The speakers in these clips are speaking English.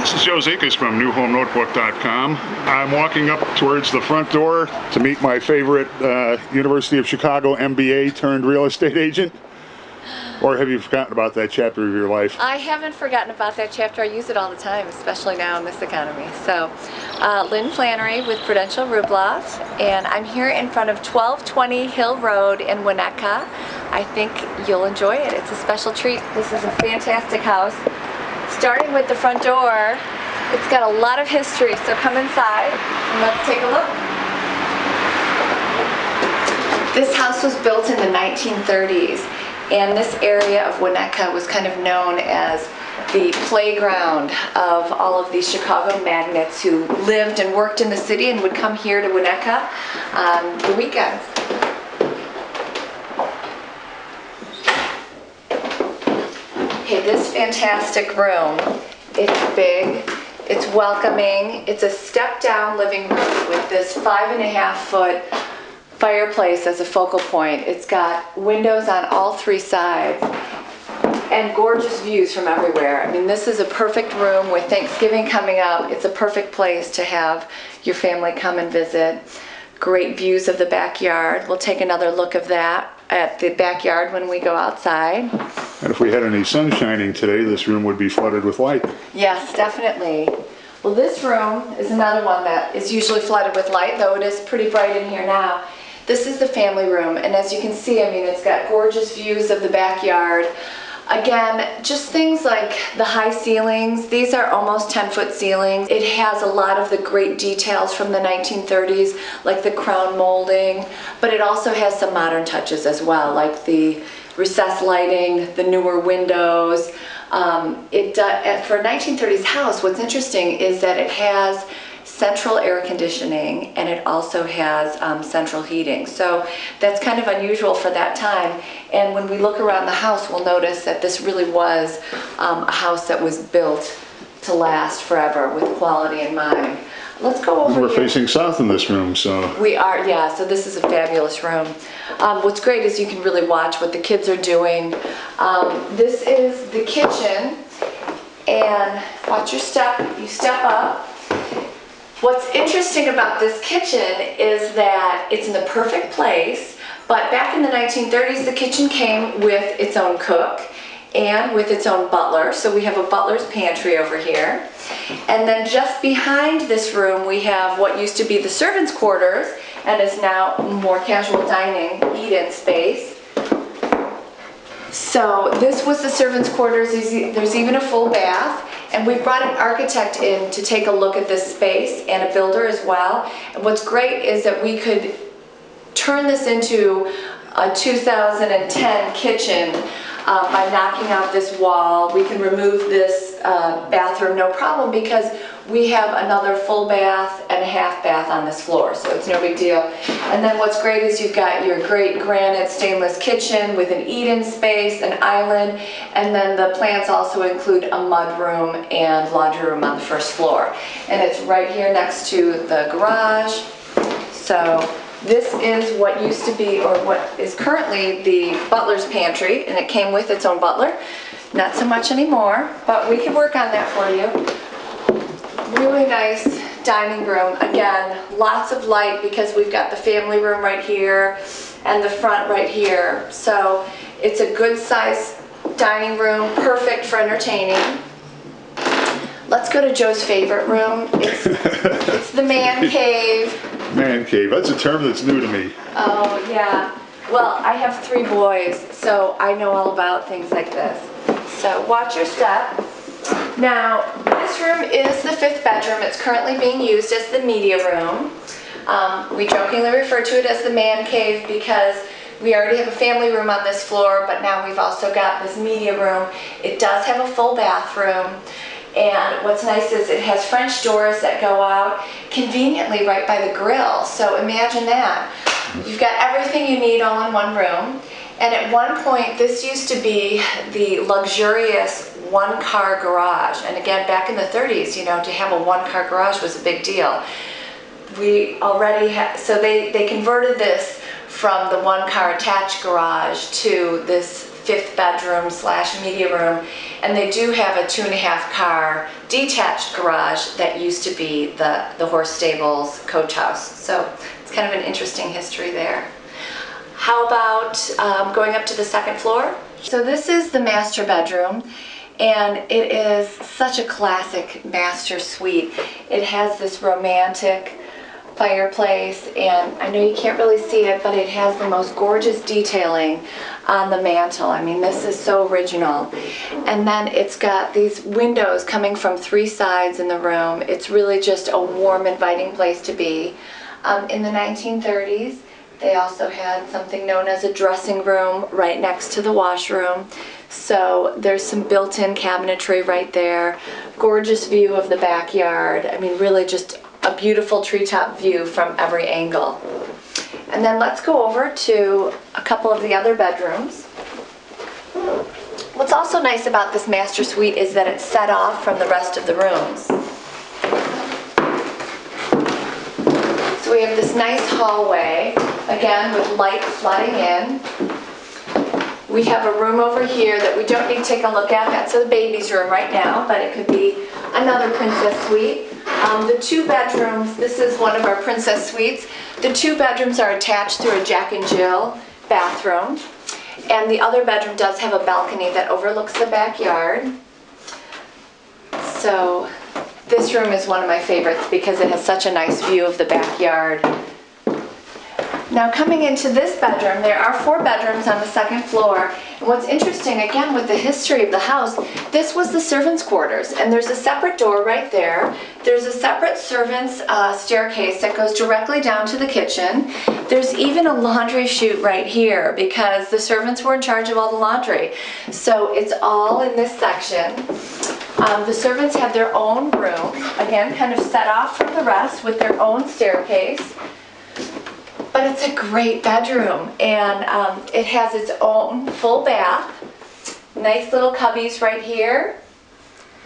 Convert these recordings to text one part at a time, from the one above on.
This is Joe Zekas from NewHomeNotebook.com. I'm walking up towards the front door to meet my favorite University of Chicago MBA turned real estate agent. Or have you forgotten about that chapter of your life? I haven't forgotten about that chapter. I use it all the time, especially now in this economy. So, Lynn Flannery with Prudential Rubloff, and I'm here in front of 1220 Hill Road in Winnetka. I think you'll enjoy it. It's a special treat. This is a fantastic house. Starting with the front door, it's got a lot of history, so come inside and let's take a look. This house was built in the 1930s, and this area of Winnetka was kind of known as the playground of all of these Chicago magnates who lived and worked in the city and would come here to Winnetka on the weekends. Okay, this fantastic room, it's big, it's welcoming, it's a step-down living room with this 5.5-foot fireplace as a focal point. It's got windows on all three sides and gorgeous views from everywhere. I mean, this is a perfect room with Thanksgiving coming up. It's a perfect place to have your family come and visit. Great views of the backyard. We'll take another look of that at the backyard when we go outside. And if we had any sun shining today, this room would be flooded with light. Yes, definitely. Well, this room is another one that is usually flooded with light, though it is pretty bright in here now. This is the family room, and as you can see, I mean, it's got gorgeous views of the backyard. Again, just things like the high ceilings. These are almost 10-foot ceilings. It has a lot of the great details from the 1930s, like the crown molding, but it also has some modern touches as well, like the recessed lighting, the newer windows. For a 1930s house, what's interesting is that it has central air conditioning, and it also has central heating. So that's kind of unusual for that time. And when we look around the house, we'll notice that this really was a house that was built to last forever with quality in mind. Let's go over We're here. facing south in this room, so. We are, yeah, so this is a fabulous room. What's great is you can really watch what the kids are doing. This is the kitchen, and watch your step, you step up. What's interesting about this kitchen is that it's in the perfect place, but back in the 1930s, the kitchen came with its own cook and with its own butler. So we have a butler's pantry over here. And then just behind this room, we have what used to be the servants' quarters and is now more casual dining, eat-in space. So this was the servants' quarters. There's even a full bath. And we brought an architect in to take a look at this space, and a builder as well. And what's great is that we could turn this into a 2010 kitchen by knocking out this wall. We can remove this bathroom no problem because we have another full bath and a half bath on this floor, so it's no big deal. And then what's great is you've got your great granite stainless kitchen with an eat-in space, an island, and then the plans also include a mud room and laundry room on the first floor. And it's right here next to the garage. So this is what used to be, or what is currently, the butler's pantry, and it came with its own butler. Not so much anymore, but we can work on that for you. Really nice dining room. Again, lots of light because we've got the family room right here and the front right here. So it's a good size dining room, perfect for entertaining. Let's go to Joe's favorite room. It's the man cave. Man cave, that's a term that's new to me. Oh, yeah. Well, I have 3 boys, so I know all about things like this. So watch your step. Now, this room is the 5th bedroom. It's currently being used as the media room. We jokingly refer to it as the man cave because we already have a family room on this floor, but now we've also got this media room. It does have a full bathroom. And what's nice is it has French doors that go out conveniently right by the grill. So imagine that. You've got everything you need all in one room. And at one point, this used to be the luxurious one-car garage. And again, back in the 30s, you know, to have a one-car garage was a big deal. We already have, so they converted this from the one-car attached garage to this fifth bedroom / media room, and they do have a 2.5 car detached garage that used to be the horse stables coach house. So it's kind of an interesting history there. How about going up to the second floor? So this is the master bedroom, and it is such a classic master suite. It has this romantic fireplace, and I know you can't really see it, but it has the most gorgeous detailing on the mantle. I mean, this is so original. And then it's got these windows coming from 3 sides in the room. It's really just a warm, inviting place to be. In the 1930s, they also had something known as a dressing room right next to the washroom. So there's some built-in cabinetry right there. Gorgeous view of the backyard. I mean, really just a beautiful treetop view from every angle. And then let's go over to a couple of the other bedrooms. What's also nice about this master suite is that it's set off from the rest of the rooms. So we have this nice hallway, again with light flooding in. We have a room over here that we don't need to take a look at. That's the baby's room right now, but it could be another princess suite. The 2 bedrooms, this is one of our princess suites. The 2 bedrooms are attached through a Jack and Jill bathroom. And the other bedroom does have a balcony that overlooks the backyard. So this room is one of my favorites because it has such a nice view of the backyard. Now coming into this bedroom, there are 4 bedrooms on the second floor. And what's interesting, again, with the history of the house, this was the servants' quarters. And there's a separate door right there. There's a separate servants' staircase that goes directly down to the kitchen. There's even a laundry chute right here because the servants were in charge of all the laundry. So it's all in this section. The servants have their own room, again, kind of set off from the rest with their own staircase. But it's a great bedroom, and it has its own full bath, nice little cubbies right here,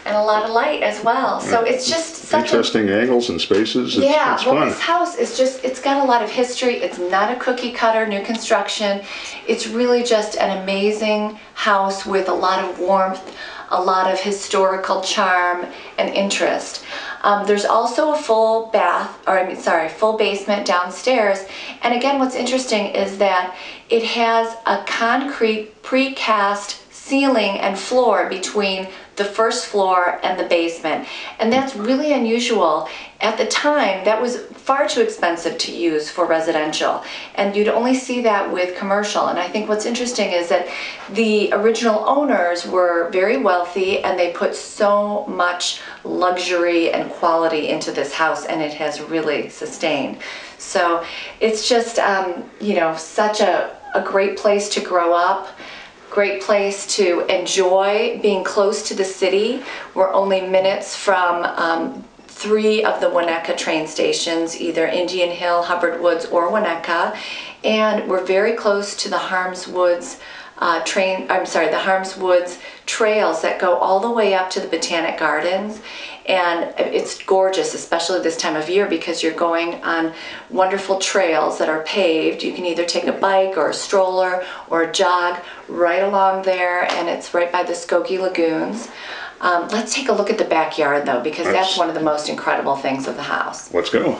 and a lot of light as well. So it's just such interesting angles and spaces. It's fun. This house is just, it's got a lot of history. It's not a cookie cutter, new construction. It's really just an amazing house with a lot of warmth, a lot of historical charm and interest. There's also a full full basement downstairs. And again, what's interesting is that it has a concrete precast ceiling and floor between the first floor and the basement. And that's really unusual. At the time, that was far too expensive to use for residential. And you'd only see that with commercial. And I think what's interesting is that the original owners were very wealthy and they put so much luxury and quality into this house, and it has really sustained. So it's just, you know, such a great place to grow up. Great place to enjoy being close to the city. We're only minutes from 3 of the Winnetka train stations, either Indian Hill, Hubbard Woods, or Winnetka, and we're very close to the Harms Woods the Harms Woods trails that go all the way up to the Botanic Gardens. And it's gorgeous, especially this time of year, because you're going on wonderful trails that are paved. You can either take a bike or a stroller or a jog right along there, and it's right by the Skokie Lagoons. Let's take a look at the backyard, though, because that's one of the most incredible things of the house. Let's go.